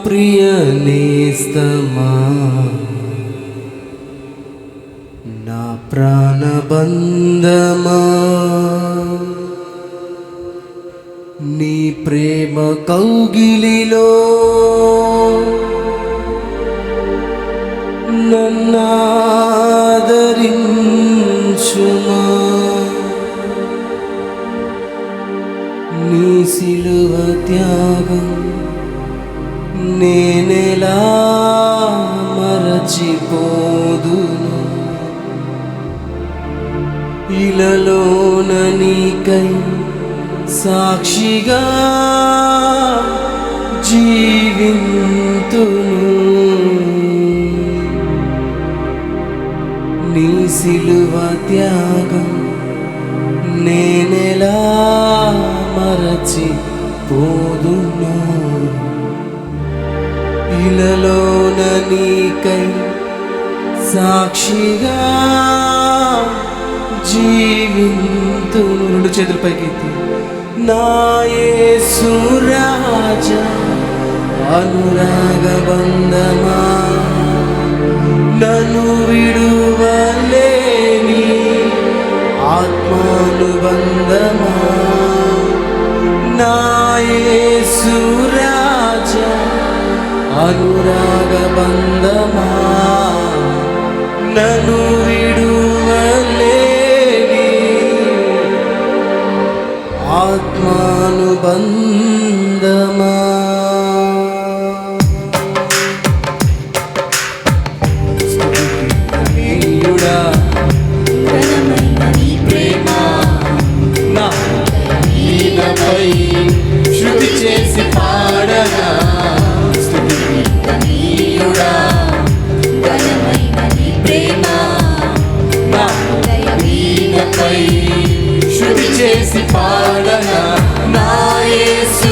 ప్రియ నేస్తమా, నా ప్రాణబంధమా, నీ ప్రేమ కౌగిలిలో నన్నాదరించుమా, నీ సిలువ త్యాగం నేనెలా మరచిపోదును. ఇలలోన నీకై సాక్షిగా జీవింతును. నీ సిలువ త్యాగం నేనెలా మరచిపోదును. ఇలలోన నీకై సాక్షిగా జీవింతును. రెండు చేతుల పైకెత్తి, నా యేసు రాజా అనురాగ బంధమా, నన్ను విడువలేని ఆత్మానుబంధమా, నా యేసు రాజా అనురాగ బంధమా, నన్ను విడువలేని ఆత్మానుబంధమా. శృతి చేసి పాడగా స్తుతినీయుడా, ఘనమైన నీ ప్రేమ నా హృదయమీనపై శృతి చేసి పాడగా, నా యేసు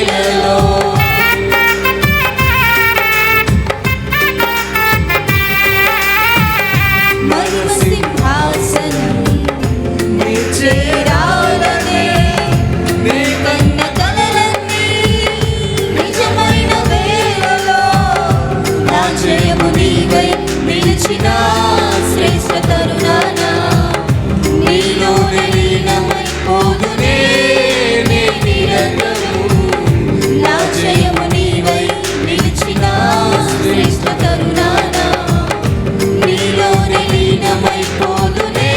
వేళలో మహిమ సింహాసనం నీ చేరాలనే నీ కన్న కలలన్నీ నిజమైన వేళలో నా జయము నీవై నిలిచిన శ్రేష్ఠ తరుణాన నీలోనే లీనమైపోదునే నే నిరంతరము నా జయము నీవై నిలిచిన శ్రేష్ఠ తరుణాన నీలోనే లీనమైపోదునే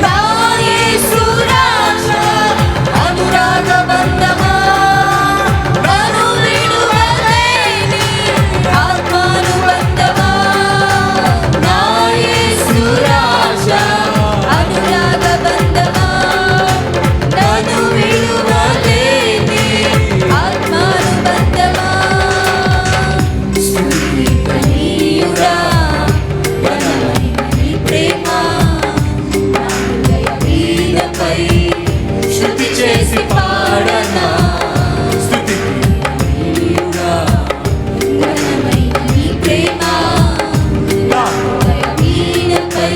నా యేసు రాజా అనురాగ బంధమా నన్ను విడువలేని ఆత్మానుబంధమా నా యేసు రాజా అనురాగ బంధమా నన్ను విడువలేని ఆత్మానుబంధమా స్తుతికనీయుడా ఘనమైన నీ ప్రేమ నా హృదయ వీణపై శృతి చేసి పాడనా స్తుతికనీయుడా ఘనమైన నీ ప్రేమ నా హృదయ వీణపై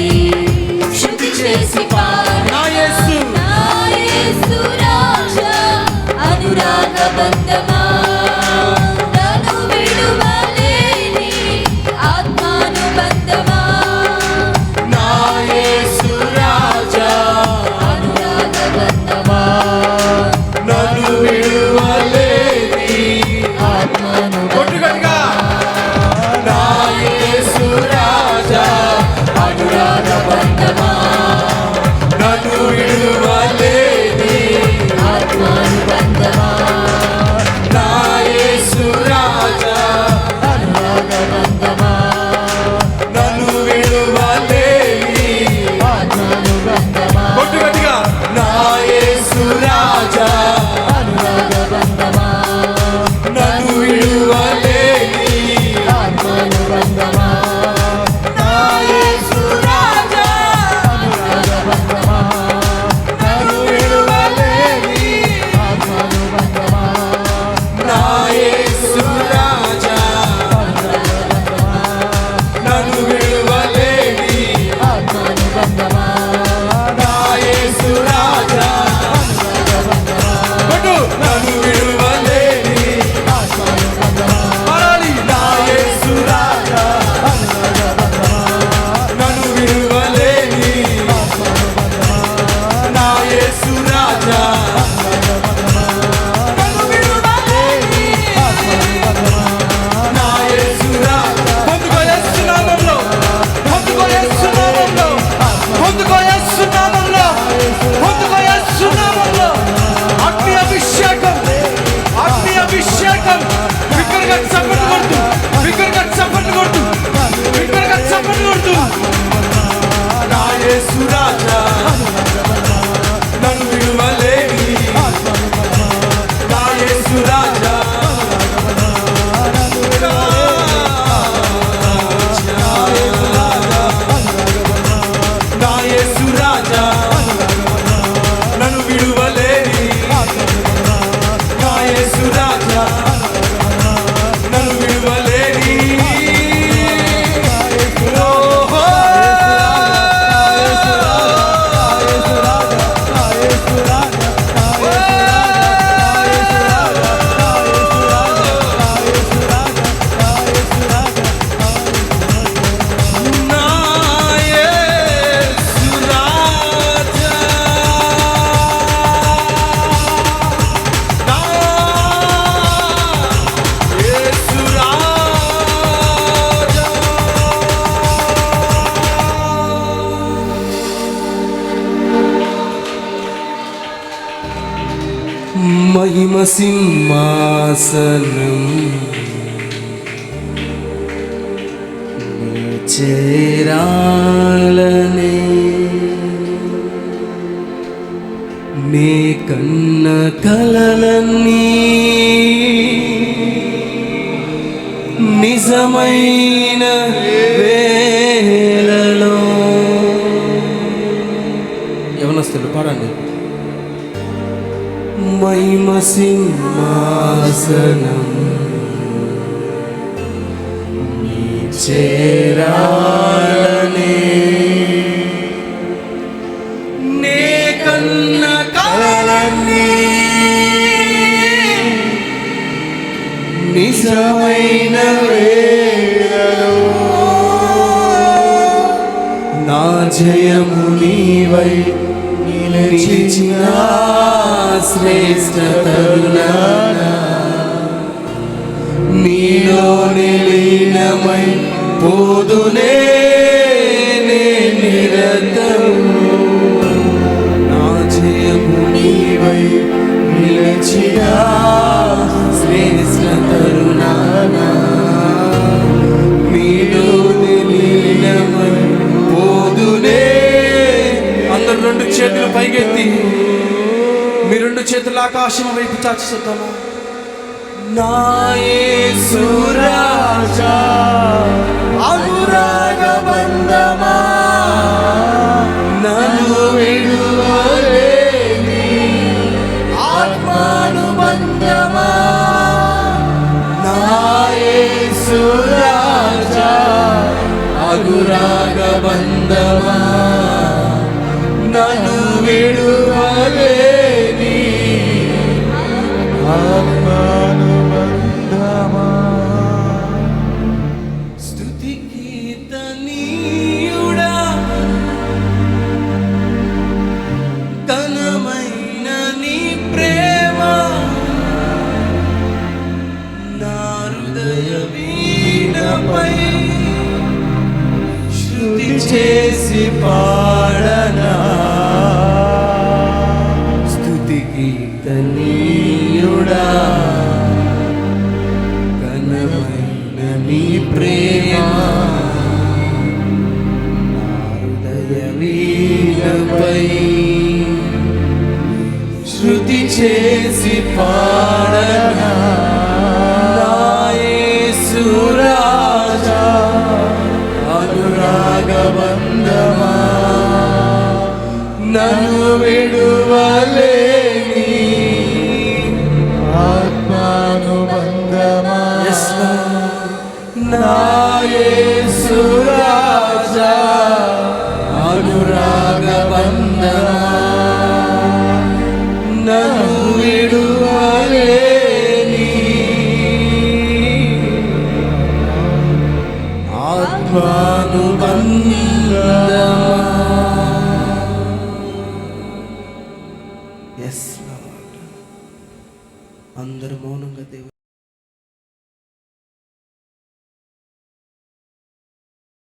శృతి చేసి పాడనా నా యేసు రాజా అనురాగ బంధమా నన్ను విడువలేని ఆత్మానుబంధమా నా యేసు రాజా అనురాగ బంధమా నన్ను విడువలేని ఆత్మానుబంధమా నా యేసు రాజా అనురాగ బంధమా నన్ను విడువలేని ఆత్మానుబంధమా నా యేసు రాజా అనురాగ బంధమా నన్ను విడువలేని ఆత్మానుబంధమా గట్టిగా నా యేసు రాజా అనురాగ బంధమా నన్ను విడువలేని ఆత్మానుబంధమా నా యేసు రాజా అనురాగ బంధమా నన్ను విడువలేని ఆత్మానుబంధమా నా యేసు రాజా నన్ను విడువలేని ఆత్మానుబంధమా నా యేసు రాజా నన్ను విడువలేని ఆత్మానుబంధమా నా యేసు రాజా నన్ను విడువలేని ఆత్మానుబంధమా నా యేసు రాజా నన్ను విడువలేని ఆత్మానుబంధమా నా యేసు రాజా పొందుకో యేసు నామములో పొందుకో యేసు నామములో పొందుకో యేసు నామములో పొందుకో యేసు నామములో అగ్ని అభిషేకం బిగ్గరగా చప్పట్లు కొడుతూ బిగ్గరగా చప్పట్లు కొడుతూ బిగ్గరగా చప్పట్లు కొడుతూ నా యేసు రాజా నన్ను విడువలేని నా యేసు రాజా నా యేసు రాజా నన్ను విడువలేని నా యేసు రాజా నన్ను విడువలేని ఓహో నా యేసు రాజా నా యేసు రాజా మహిమ సింహాసనం చేరాలనే నీ కన్న కలలన్నీ నిజమైన వేళలో యవనస్తులు పాడండి. మహిమ సింహాసనం నీ చేరాలనే నే కన్న కలలన్నీ నిజమైన వేళలో నా జయము నీవై నిలిచిన శ్రేష్ఠ తరుణాన నీలోనే లీనమై పోదునే నే నిరతము నా జయము నీవై నిలిచిన శ్రేష్ఠ తరుణాన నీలోనే లీనమై పోదునే. అందరు రెండు చేతులు పైకెత్తి మీ రెండు చేతుల ఆకాశం వైపు చాచి చెప్తాము. నా యేసు రాజా అనురాగ బంధమా నన్ను విడువలేని ఆత్మానుబంధమా నా యేసు రాజా అనురాగ బంధమా నన్ను విడువలేని ఆత్మానుబంధమా. స్తుతి కీర్తనీయుడా ఘనమైన నీ ప్రేమ నా హృదయ వీణపై శృతి చేసి పాడనా. స్తుతి కీర్తనీయుడా ఘనమైన నీ ప్రేమ నా హృదయ వీణపై శృతి చేసి పాడనా. నా యేసు రాజా అనురాగ బంధమా నన్ను విడువలేని ఆత్మానుబంధమా. నా యేసు రాజా అనురాగ బంధమా నన్ను విడువలేని ఆత్మ